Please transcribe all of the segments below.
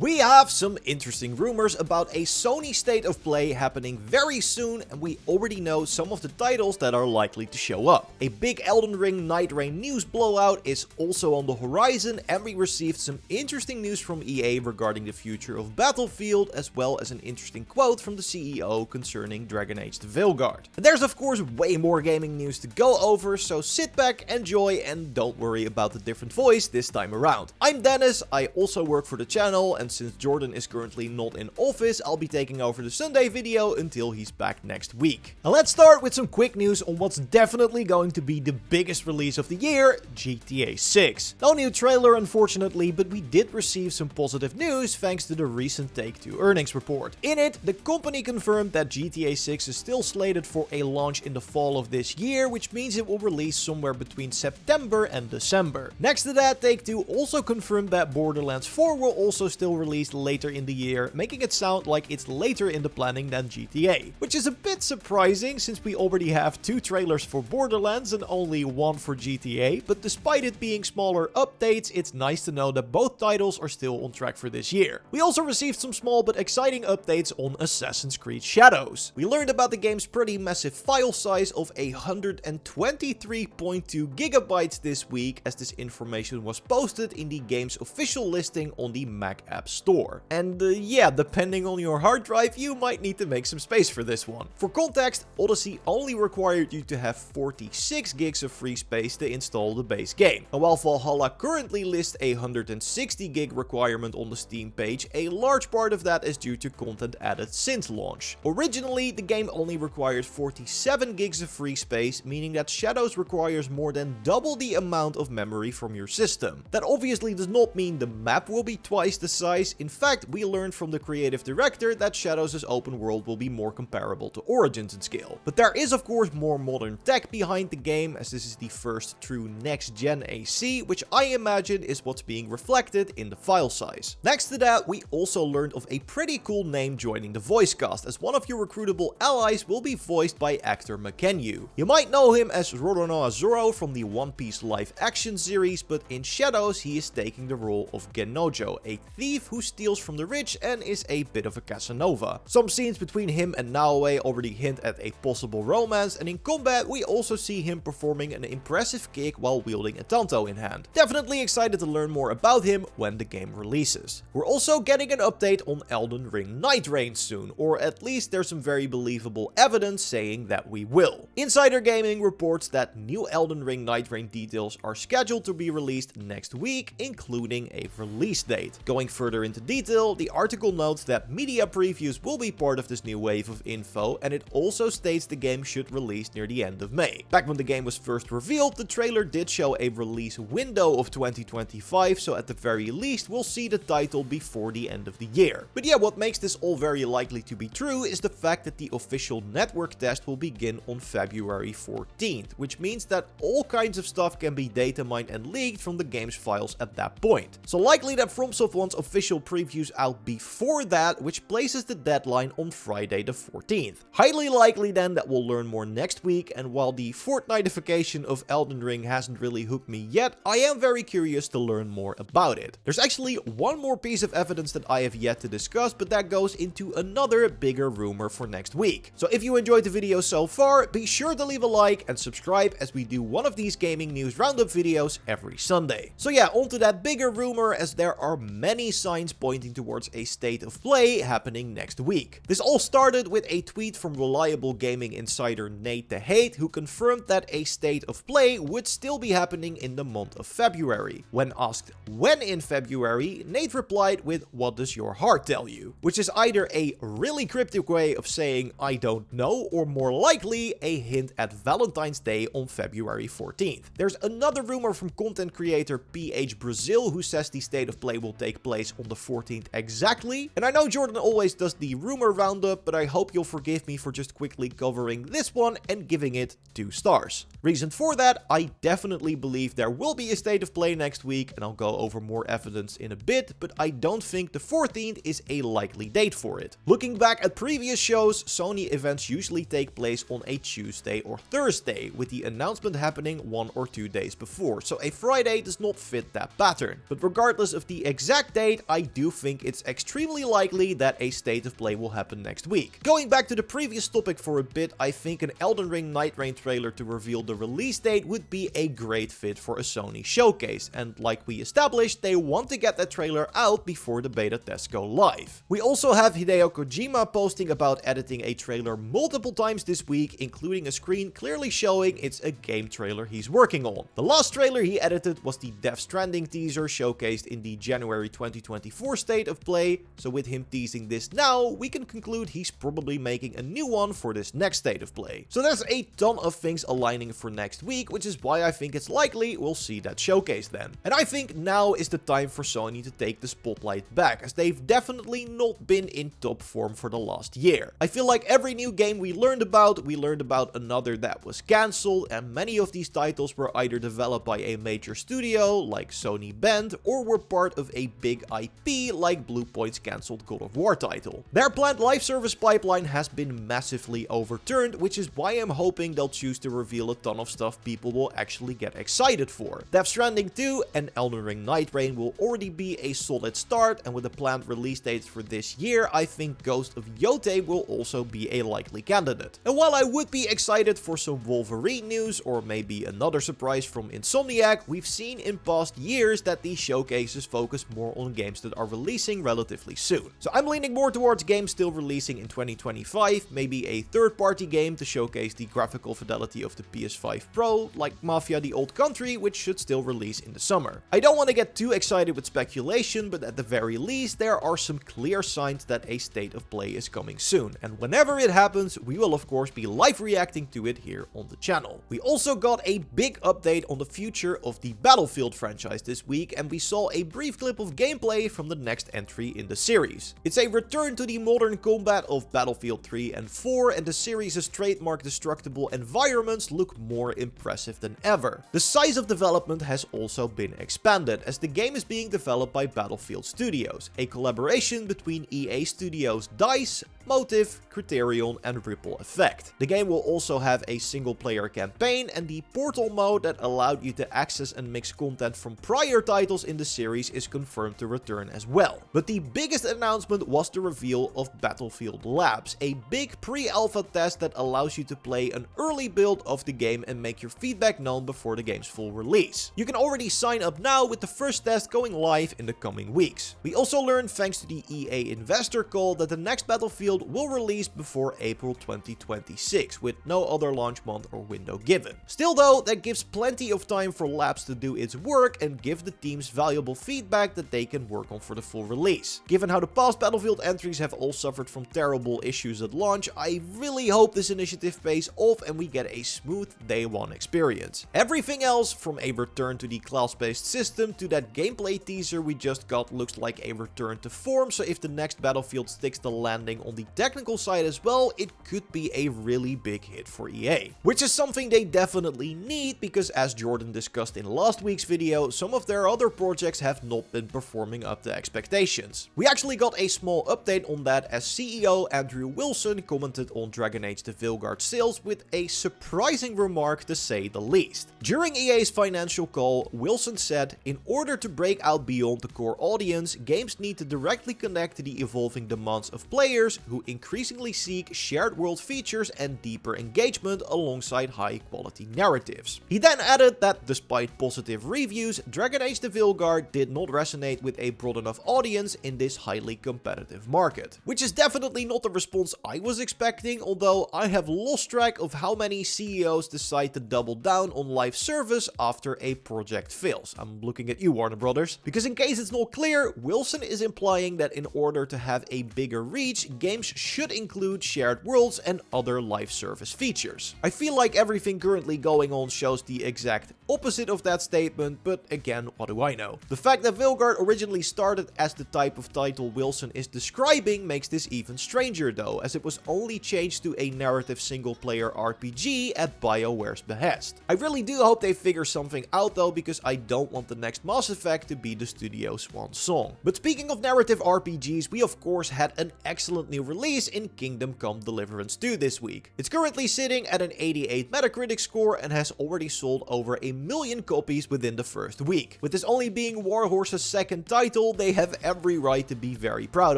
We have some interesting rumors about a Sony State of Play happening very soon, and we already know some of the titles that are likely to show up. A big Elden Ring Nightreign news blowout is also on the horizon, and we received some interesting news from EA regarding the future of Battlefield, as well as an interesting quote from the CEO concerning Dragon Age the Veilguard. And there's of course way more gaming news to go over, so sit back, enjoy, and don't worry about the different voice this time around. I'm Dennis, I also work for the channel, and since Jordan is currently not in office, I'll be taking over the Sunday video until he's back next week. Now let's start with some quick news on what's definitely going to be the biggest release of the year, GTA 6. No new trailer unfortunately, but we did receive some positive news thanks to the recent Take-Two earnings report. In it, the company confirmed that GTA 6 is still slated for a launch in the fall of this year, which means it will release somewhere between September and December. Next to that, Take-Two also confirmed that Borderlands 4 will also still release later in the year, making it sound like it's later in the planning than GTA. Which is a bit surprising since we already have 2 trailers for Borderlands and only 1 for GTA, but despite it being smaller updates, it's nice to know that both titles are still on track for this year. We also received some small but exciting updates on Assassin's Creed Shadows. We learned about the game's pretty massive file size of 123.2 gigabytes this week, as this information was posted in the game's official listing on the Mac App Store. And yeah, depending on your hard drive, you might need to make some space for this one. For context, Odyssey only required you to have 46 gigs of free space to install the base game. And while Valhalla currently lists a 160 gig requirement on the Steam page, a large part of that is due to content added since launch. Originally, the game only required 47 gigs of free space, meaning that Shadows requires more than double the amount of memory from your system. That obviously does not mean the map will be twice the size. In fact, we learned from the creative director that Shadows' open world will be more comparable to Origins in scale. But there is of course more modern tech behind the game, as this is the first true next-gen AC, which I imagine is what's being reflected in the file size. Next to that, we also learned of a pretty cool name joining the voice cast, as one of your recruitable allies will be voiced by actor Makenyu. You might know him as Roronoa Zoro from the One Piece live action series, but in Shadows he is taking the role of Genojo, a thief who steals from the rich and is a bit of a Casanova. Some scenes between him and Naoe already hint at a possible romance, and in combat we also see him performing an impressive kick while wielding a tanto in hand. Definitely excited to learn more about him when the game releases. We're also getting an update on Elden Ring Nightreign soon, or at least there's some very believable evidence saying that we will. Insider Gaming reports that new Elden Ring Nightreign details are scheduled to be released next week, including a release date. Going further into detail, the article notes that media previews will be part of this new wave of info, and it also states the game should release near the end of May. Back when the game was first revealed, the trailer did show a release window of 2025, so at the very least we'll see the title before the end of the year. But yeah, what makes this all very likely to be true is the fact that the official network test will begin on February 14th, which means that all kinds of stuff can be data mined and leaked from the game's files at that point. So likely that FromSoft wants official previews out before that, which places the deadline on Friday the 14th. Highly likely then that we'll learn more next week, and while the Fortnitification of Elden Ring hasn't really hooked me yet, I am very curious to learn more about it. There's actually one more piece of evidence that I have yet to discuss, but that goes into another bigger rumor for next week. So if you enjoyed the video so far, be sure to leave a like and subscribe, as we do one of these gaming news roundup videos every Sunday. So yeah, onto that bigger rumor, as there are many signs pointing towards a state of play happening next week. This all started with a tweet from reliable gaming insider Nate the Hate, who confirmed that a state of play would still be happening in the month of February. When asked when in February, Nate replied with, "What does your heart tell you?" Which is either a really cryptic way of saying I don't know, or more likely a hint at Valentine's Day on February 14th. There's another rumor from content creator PH Brazil, who says the state of play will take place on the 14th exactly. And I know Jordan always does the rumor roundup, but I hope you'll forgive me for just quickly covering this one and giving it 2 stars. Reason for that, I definitely believe there will be a state of play next week, and I'll go over more evidence in a bit, but I don't think the 14th is a likely date for it. Looking back at previous shows, Sony events usually take place on a Tuesday or Thursday, with the announcement happening 1 or 2 days before, so a Friday does not fit that pattern. But regardless of the exact date, I do think it's extremely likely that a state of play will happen next week. Going back to the previous topic for a bit, I think an Elden Ring Nightreign trailer to reveal the release date would be a great fit for a Sony showcase, and like we established, they want to get that trailer out before the beta tests go live. We also have Hideo Kojima posting about editing a trailer multiple times this week, including a screen clearly showing it's a game trailer he's working on. The last trailer he edited was the Death Stranding teaser showcased in the January 2024 state of play, so with him teasing this now, we can conclude he's probably making a new one for this next state of play. So there's a ton of things aligning for next week, which is why I think it's likely we'll see that showcase then. And I think now is the time for Sony to take the spotlight back, as they've definitely not been in top form for the last year. I feel like every new game we learned about another that was cancelled, and many of these titles were either developed by a major studio like Sony Bend, or were part of a big IP like Bluepoint's cancelled God of War title. Their planned live service pipeline has been massively overturned, which is why I'm hoping they'll choose to reveal a ton of stuff people will actually get excited for. Death Stranding 2 and Elden Ring Nightreign will already be a solid start, and with the planned release dates for this year, I think Ghost of Yotei will also be a likely candidate. And while I would be excited for some Wolverine news, or maybe another surprise from Insomniac, we've seen in past years that these showcases focus more on games that are releasing relatively soon. So I'm leaning more towards games still releasing in 2025, maybe a third-party game to showcase the graphical fidelity of the PS5 Pro, like Mafia: The Old Country, which should still release in the summer. I don't want to get too excited with speculation, but at the very least, there are some clear signs that a state of play is coming soon, and whenever it happens, we will of course be live reacting to it here on the channel. We also got a big update on the future of the Battlefield franchise this week, and we saw a brief clip of gameplay from the next entry in the series. It's a return to the modern combat of Battlefield 3 and 4, and the series' trademark destructible environments look more impressive than ever. The size of development has also been expanded, as the game is being developed by Battlefield Studios, a collaboration between EA Studios DICE, Motive, Criterion, and Ripple Effect. The game will also have a single-player campaign, and the Portal mode that allowed you to access and mix content from prior titles in the series is confirmed to return as well. But the biggest announcement was the reveal of Battlefield Labs, a big pre-alpha test that allows you to play an early build of the game and make your feedback known before the game's full release. You can already sign up now, with the first test going live in the coming weeks. We also learned, thanks to the EA investor call, that the next Battlefield will release before April 2026, with no other launch month or window given. Still though, that gives plenty of time for Labs to do its work and give the teams valuable feedback that they can work on for the full release. Given how the past Battlefield entries have all suffered from terrible issues at launch, I really hope this initiative pays off and we get a smooth day one experience. Everything else, from a return to the class-based system to that gameplay teaser we just got, looks like a return to form, so if the next Battlefield sticks the landing on the technical side as well, it could be a really big hit for EA. Which is something they definitely need, because as Jordan discussed in last week's video, some of their other projects have not been performing up to expectations. We actually got a small update on that, as CEO Andrew Wilson commented on Dragon Age the Veilguard sales with a surprising remark, to say the least. During EA's financial call, Wilson said, "In order to break out beyond the core audience, games need to directly connect to the evolving demands of players who increasingly seek shared world features and deeper engagement alongside high quality narratives." He then added that despite positive reviews, Dragon Age the Veilguard did not resonate with a broad enough audience in this highly competitive market. Which is definitely not the response I was expecting, although I have lost track of how many CEOs decide to double down on live service after a project fails. I'm looking at you, Warner Brothers. Because in case it's not clear, Wilson is implying that in order to have a bigger reach, games should include shared worlds and other live service features. I feel like everything currently going on shows the exact opposite of that statement, but again, what do I know? The fact that Veilguard originally started as the type of title Wilson is describing makes this even stranger though, as it was only changed to a narrative single-player RPG at BioWare's behest. I really do hope they figure something out though, because I don't want the next Mass Effect to be the studio's swan song. But speaking of narrative RPGs, we of course had an excellent new release in Kingdom Come Deliverance 2 this week. It's currently sitting at an 88 Metacritic score and has already sold over 1 million copies within the first week. With this only being Warhorse's second title, they have every right to be very proud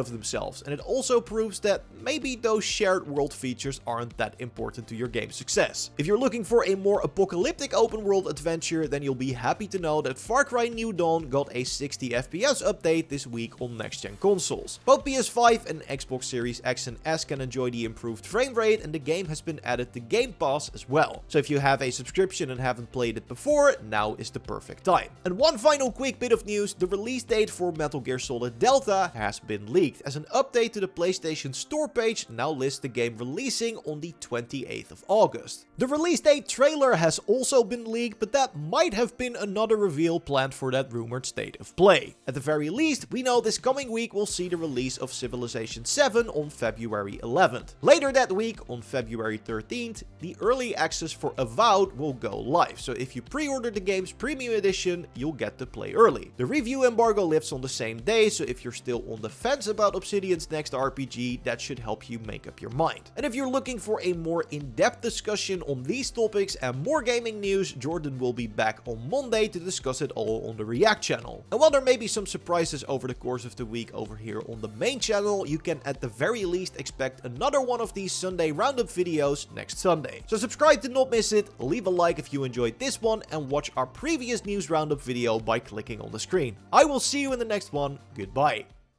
of themselves, and it also proves that maybe those shared world features aren't that important to your game's success. If you're looking for a more apocalyptic open world adventure, then you'll be happy to know that Far Cry New Dawn got a 60 FPS update this week on next-gen consoles. Both PS5 and Xbox Series X and S can enjoy the improved frame rate, and the game has been added to Game Pass as well. So if you have a subscription and haven't played it before, now is the perfect time. And one final quick bit of news, the release date for Metal Gear Solid Delta has been leaked, as an update to the PlayStation Store page now lists the game releasing on the 28th of August. The release date trailer has also been leaked, but that might have been another reveal planned for that rumored state of play. At the very least, we know this coming week we'll see the release of Civilization 7 on February 11th. Later that week, on February 13th, the early access for Avowed will go live, so if you pre-order the game's premium edition, you'll get to play early. The review embargo lifts on the same day, so if you're still on the fence about Obsidian's next RPG, that should help you make up your mind. And if you're looking for a more in-depth discussion on these topics and more gaming news, Jordan will be back on Monday to discuss it all on the React channel. And while there may be some surprises over the course of the week over here on the main channel, you can at the very least expect another one of these Sunday roundup videos next Sunday. So subscribe to not miss it, leave a like if you enjoyed this one, and watch our previous news roundup video by clicking on the screen. I will see you in the next one. Goodbye.